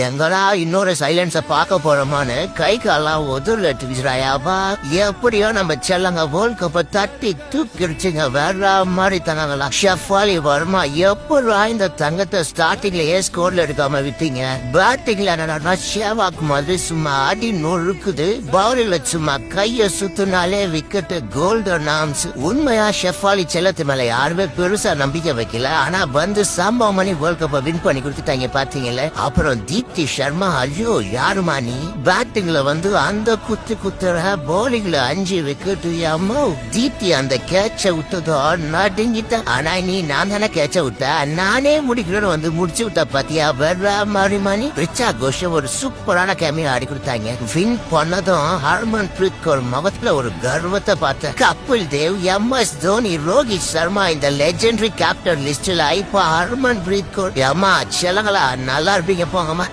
எங்கடா இன்னொரு சைலன்ஸ பார்க்க போறோமான்னு கை காலாம் ஒதுர்லட்டு விஜராயாபா. எப்படியோ நம்ம செல்லங்க வேர்ல்ட் கப்ப தட்டி தூக்கிடுச்சுங்க. வேற மாதிரி தங்கங்களா. ஷெஃபாலி வர்மா எப்படா இந்த தங்கத்தை ஸ்டார்டிங்லயே ஸ்கோர்ல எடுக்காம விட்டீங்க? பேட்டிங்ல என்னடா ஷேவாக் மாதிரி சும்மா அடி நொறுக்குது. பவுலிங்ல சும்மா கைய சுத்துனாலே விக்கெட் கோல்டன் ஆர்ம்ஸ். உண்மையா ஷெஃபாலி செல்லத்து மேல யாருமே பெருசா நம்பிக்கை வைக்கல. ஆனா வந்து சம்பவம் பண்ணி வேர்ல்ட் கப்ப வின் பண்ணி கொடுத்துட்டாங்க பாத்தீங்கல்ல. அப்புறம் தீப்தி சர்மா ஐயோ யாருமா நீ? பேட்டிங்ல வந்து அந்த குத்துற, பவுலிங்ல 5 விக்கெட். அம்மா தீப்தி அந்த கேட்ச விட்டதோ நடுங்கிட்டேன். ஆனா நீ நான் தானே கேட்ச விட்ட, நானே முடிக்கிறேன்னு வந்து முடிச்சு விட்ட பாத்தியா? வேற மாதிரி மணி ரிச்சா கோஷ ஒரு சூப்பரான கேமியா ஆடி கொடுத்தாங்க. வின் பண்ணதும் ஹர்மன் பிரீத் கௌர் முகத்துல ஒரு கர்வத்தை பார்த்த. கபில் தேவ், MS தோனி, ரோஹித் சர்மா இந்த லெஜெண்டரி கேப்டன் லிஸ்ட்ல இப்ப ஹர்மன் பிரீத் கௌர். அம்மா செல்லங்களா நல்லா இருப்பீங்க போங்கம்மா.